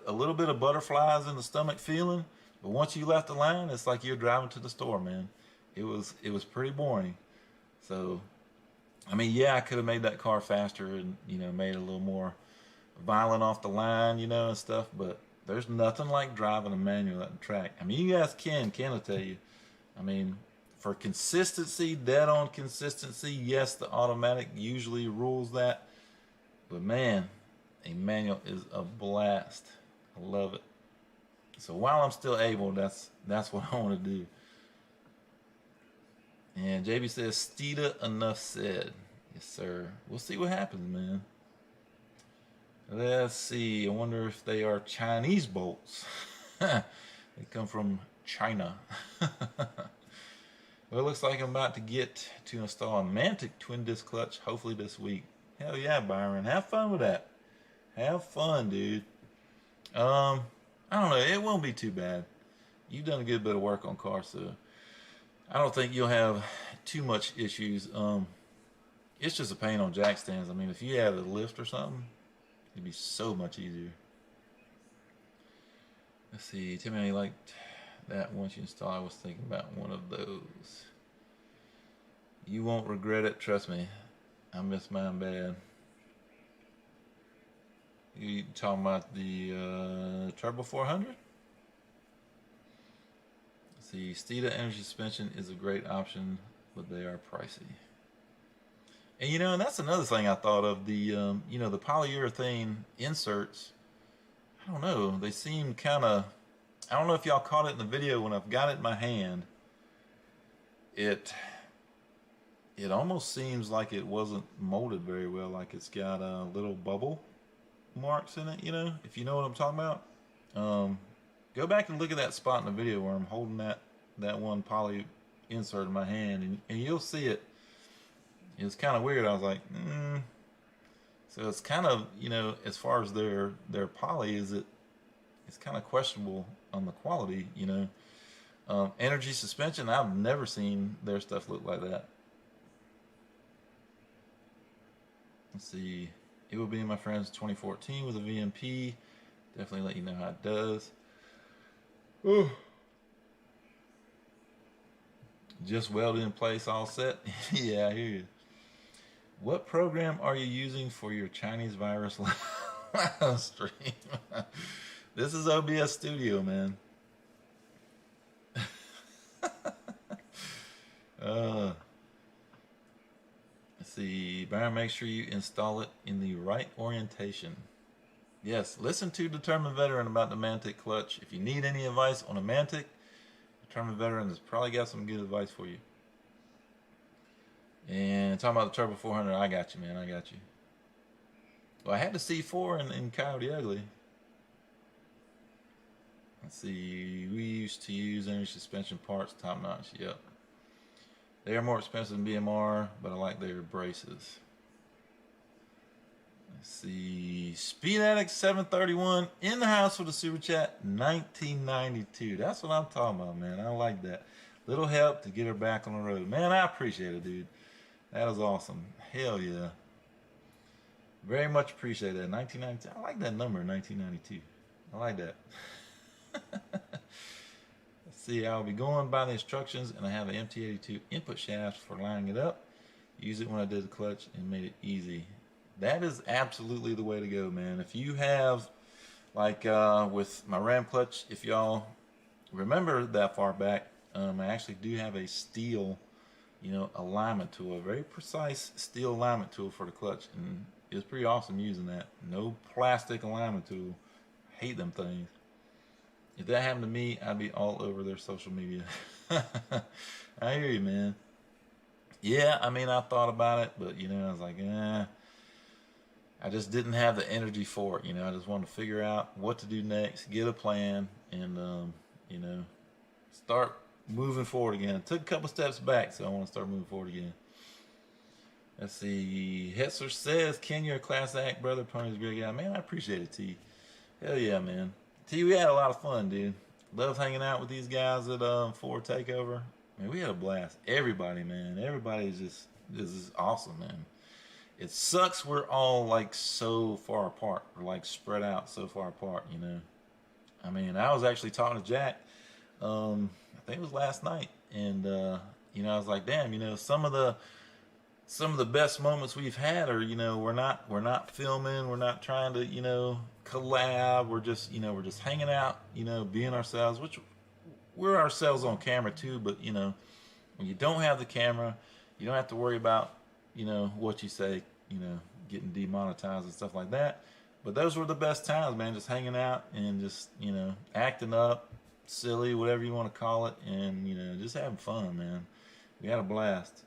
of butterflies in the stomach feeling. But once you left the line, it's like you're driving to the store, man. It was pretty boring. So, I mean, yeah, I could have made that car faster and, made it a little more violent off the line, and stuff. But there's nothing like driving a manual at the track. I mean, you guys Ken will tell you. I mean, for consistency, dead on consistency, yes, the automatic usually rules that. But man, a manual is a blast. I love it. So while I'm still able, that's what I want to do. And JB says, Steeda, enough said. Yes, sir. We'll see what happens, man. Let's see. I wonder if they are Chinese bolts. They come from China. Well, it looks like I'm about to get to install a Mantic twin disc clutch, hopefully this week. Hell yeah, Byron. Have fun with that. Have fun, dude. I don't know. It won't be too bad. You've done a good bit of work on cars, so I don't think you'll have too much issues. It's just a pain on jack stands. I mean, if you had a lift or something, it'd be so much easier. Let's see. Tell me how you liked that once you install. I was thinking about one of those. You won't regret it. Trust me. I miss mine bad. You talking about the Turbo 400? See, Steeda energy suspension is a great option, but they are pricey. And and that's another thing I thought of. The the polyurethane inserts. I don't know. They seem kind of. I don't know if y'all caught it in the video when I've got it in my hand. It almost seems like it wasn't molded very well. Like it's got little bubble marks in it. If you know what I'm talking about. Go back and look at that spot in the video where I'm holding that one poly insert in my hand, and you'll see it. It's kind of weird. I was like, So it's kind of, as far as their poly, it's kind of questionable on the quality, Energy suspension, I've never seen their stuff look like that. Let's see. It will be in my friend's 2014 with a VMP. Definitely let you know how it does. Ooh. Just welded in place, all set. Yeah, I hear you. What program are you using for your Chinese virus live stream? This is OBS Studio, man. Let's see. Byron, make sure you install it in the right orientation. Yes, listen to Determined Veteran about the Mantic clutch. If you need any advice on a Mantic, Determined Veteran has probably got some good advice for you. And talking about the Turbo 400, I got you, man. I got you. Well, I had the C4 in Coyote Ugly. Let's see. We used to use energy suspension parts, top notch. Yep. They are more expensive than BMR, but I like their braces. Let's see. Speed Addict 731 in the house with a super chat. 1992. That's what I'm talking about, man. I like that. Little help to get her back on the road. Man, I appreciate it, dude. That is awesome. Hell yeah. Very much appreciate that. 1992. I like that number, 1992. I like that. Let's see. I'll be going by the instructions, and I have an MT82 input shaft for lining it up. Use it when I did the clutch and made it easy. That is absolutely the way to go, man. If you have, like with my Ram clutch, if y'all remember that far back, I actually do have a steel, alignment tool, a very precise steel alignment tool for the clutch, and it's pretty awesome using that. No plastic alignment tool. Hate them things. If that happened to me, I'd be all over their social media. I hear you, man. Yeah, I mean, I thought about it, but I was like, I just didn't have the energy for it. I just wanted to figure out what to do next, get a plan, and start moving forward again. Took a couple steps back, so I want to start moving forward again. Let's see. Hetzer says, Ken, you're a class act, brother. Pony's a great guy. Man, I appreciate it, T. Hell yeah, man. T, we had a lot of fun, dude. Love hanging out with these guys at Ford Takeover. Man, we had a blast. Everybody, man. Everybody is just awesome, man. It sucks we're all like so far apart. We're like spread out so far apart, I mean, I was actually talking to Jack I think it was last night, and I was like, damn, some of the best moments we've had are, we're not filming, we're not trying to, collab. We're just hanging out, being ourselves, which we're ourselves on camera too. But when you don't have the camera, you don't have to worry about, what you say, getting demonetized and stuff like that. But those were the best times, man. Just hanging out and just, acting up, silly, whatever you want to call it, and just having fun, man. We had a blast.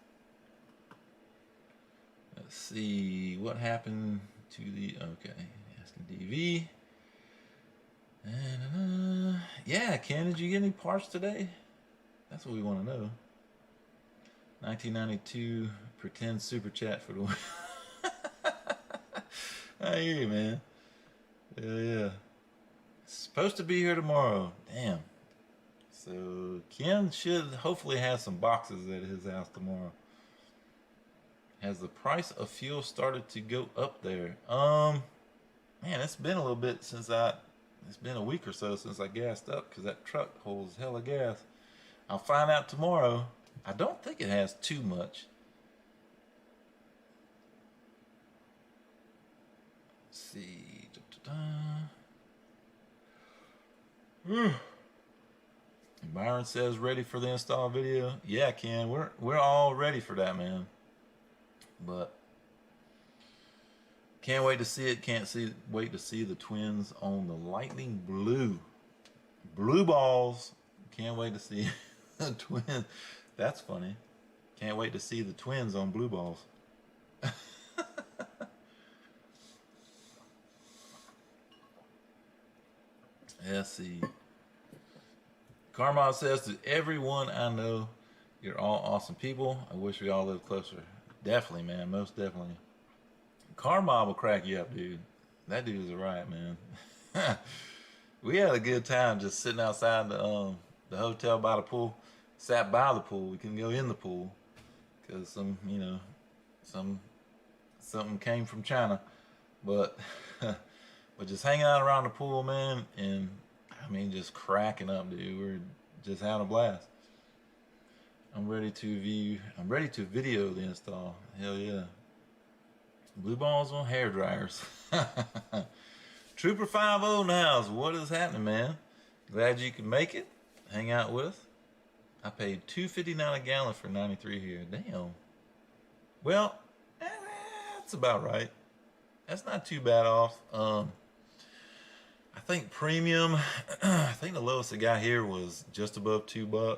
Let's see what happened to the asking DV. And yeah, Ken, did you get any parts today? That's what we want to know. 1992 pretend super chat for the win. I hear you, man. Yeah. Supposed to be here tomorrow. Damn. So Ken should hopefully have some boxes at his house tomorrow. Has the price of fuel started to go up there? Man, it's been a little bit it's been a week or so since I gassed up because that truck holds hella gas. I'll find out tomorrow. I don't think it has too much. Let's see. Byron says ready for the install video. Yeah, Ken, we're all ready for that, man. But can't wait to see it. Wait to see the twins on the lightning blue balls. Can't wait to see the twins. That's funny. Can't wait to see the twins on blue balls. Let's see. Carmel says to everyone I know, you're all awesome people. I wish we all lived closer. Definitely, man. Most definitely. Carmel will crack you up, dude. That dude is a riot, man. We had a good time just sitting outside the hotel by the pool. Sat by the pool. We couldn't go in the pool because something came from China. But but just hanging out around the pool, man, and I mean just cracking up, dude. We're just having a blast. I'm ready to video the install. Hell yeah. Blue balls on hair dryers. Trooper 50 in the house. What is happening, man? Glad you could make it. Hang out with us. I paid $2.59 a gallon for 93 here. Damn. Well, that's about right. That's not too bad off. I think premium. I think the lowest it got here was just above $2.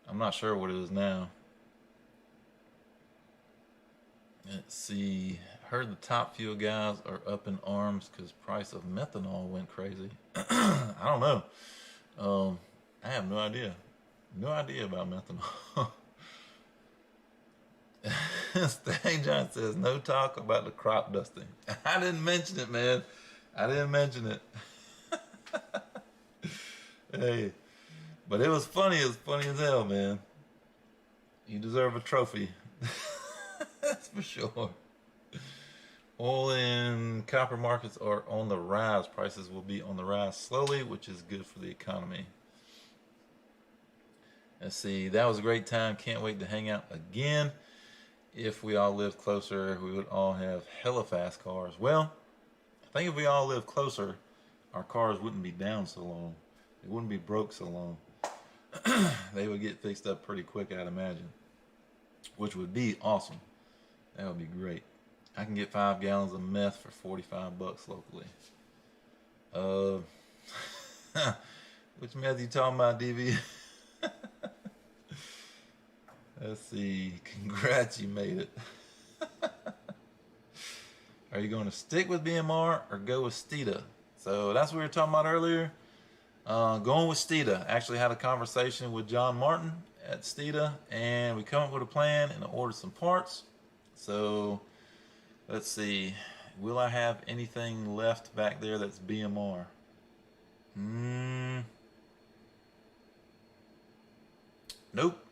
I'm not sure what it is now. Let's see. Heard the top fuel guys are up in arms because price of methanol went crazy. I don't know. I have no idea. No idea about methanol. Stang John says no talk about the crop dusting. I didn't mention it, man. I didn't mention it. Hey, but it was funny. It was funny as hell, man. You deserve a trophy. That's for sure. Oil and copper markets are on the rise. Prices will be on the rise slowly, which is good for the economy. Let's see. That was a great time. Can't wait to hang out again. If we all lived closer, we would all have hella fast cars. Well, I think if we all lived closer, our cars wouldn't be down so long. They wouldn't be broke so long. They would get fixed up pretty quick, I'd imagine. Which would be awesome. That would be great. I can get 5 gallons of meth for $45 locally. Which meth you talking about, DV? Let's see. Congrats, you made it. Are you going to stick with BMR or go with Steeda? So that's what we were talking about earlier. Going with Steeda. Actually had a conversation with John Martin at Steeda, and we come up with a plan and ordered some parts. So let's see. Will I have anything left back there that's BMR? Nope.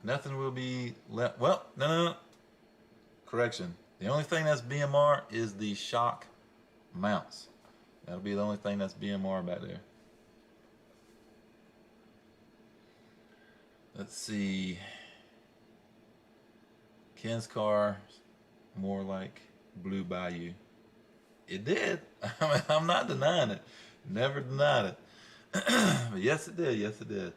Nothing will be left. Well, no. Correction. The only thing that's BMR is the shock mounts. That'll be the only thing that's BMR back there. Let's see. Ken's car, more like Blue Bayou. It did. I'm not denying it. Never denied it. But yes, it did. Yes, it did.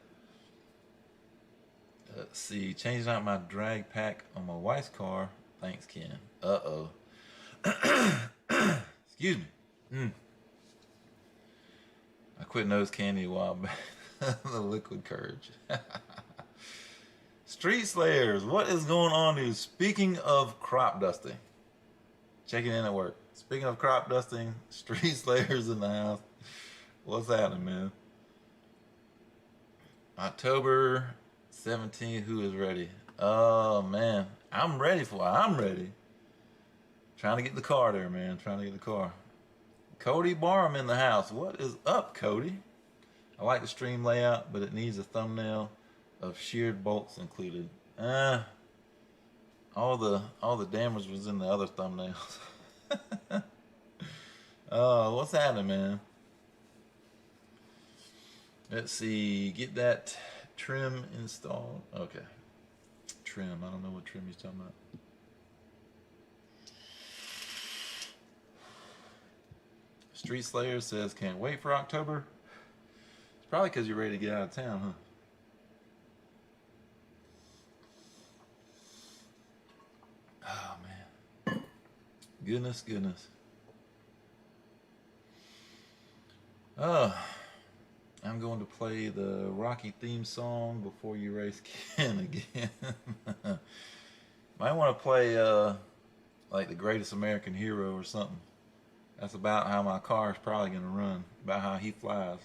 Let's see. Changing out my drag pack on my wife's car. Thanks, Ken. Uh-oh. Excuse me. I quit nose candy a while back. The liquid courage. Street Slayers, what is going on, dude? Speaking of crop dusting, checking in at work. Speaking of crop dusting, Street Slayers in the house. What's happening, man? October 17th, who is ready? Oh, man. I'm ready. I'm ready. Trying to get the car there, man. Trying to get the car. Cody Barham in the house. What is up, Cody? I like the stream layout, but it needs a thumbnail of sheared bolts included. All the damage was in the other thumbnails. Oh, what's happening, man? Let's see. Get that trim installed. Okay. Trim. I don't know what trim he's talking about. Street Slayer says, can't wait for October. It's probably because you're ready to get out of town, huh? Oh, man. Goodness. Oh, I'm going to play the Rocky theme song before you race Ken again. Might want to play like the Greatest American Hero or something. That's about how my car is probably going to run, about how he flies.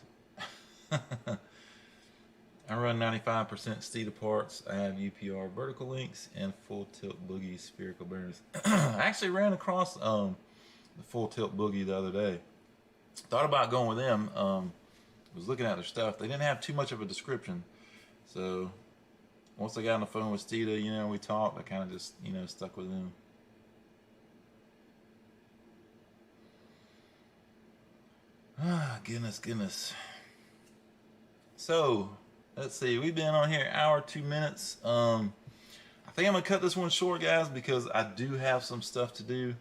I run 95% Steeda parts. I have UPR vertical links and full tilt boogie spherical bearings. I actually ran across the full tilt boogie the other day. Thought about going with them. Was looking at their stuff. They didn't have too much of a description. So once I got on the phone with Steeda, you know, we talked. I kind of just, you know, stuck with them. Ah, goodness. So, let's see. We've been on here an hour, 2 minutes. I think I'm going to cut this one short, guys, because I do have some stuff to do.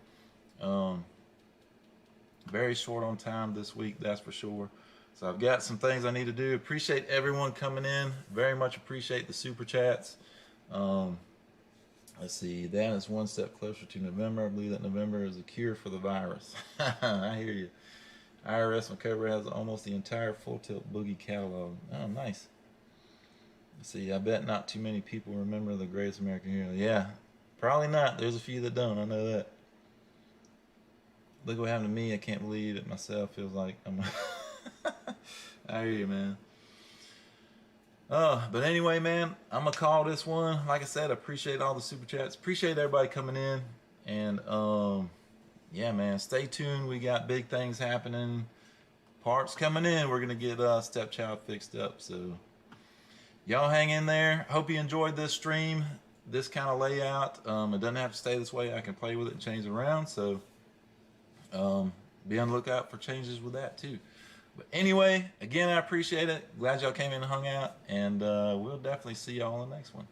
Very short on time this week, that's for sure. So I've got some things I need to do. Appreciate everyone coming in. Very much appreciate the super chats. Let's see. That is one step closer to November. I believe that November is a cure for the virus. I hear you. IRS McCover has almost the entire full tilt boogie catalog. Oh, nice. Let's see. I bet not too many people remember the Greatest American Hero. Yeah, probably not. There's a few that don't. I know that. Look what happened to me. I can't believe it myself. Feels like I'm. I hear you, man. But anyway, man, I'm gonna call this one. Like I said, I appreciate all the super chats. Appreciate everybody coming in. And yeah, man, stay tuned. We got big things happening. Parts coming in. We're gonna get Stepchild fixed up. So y'all hang in there. Hope you enjoyed this stream. This kind of layout. It doesn't have to stay this way. I can play with it and change it around. So be on the lookout for changes with that too. But anyway, again, I appreciate it. Glad y'all came in and hung out, and we'll definitely see y'all in the next one.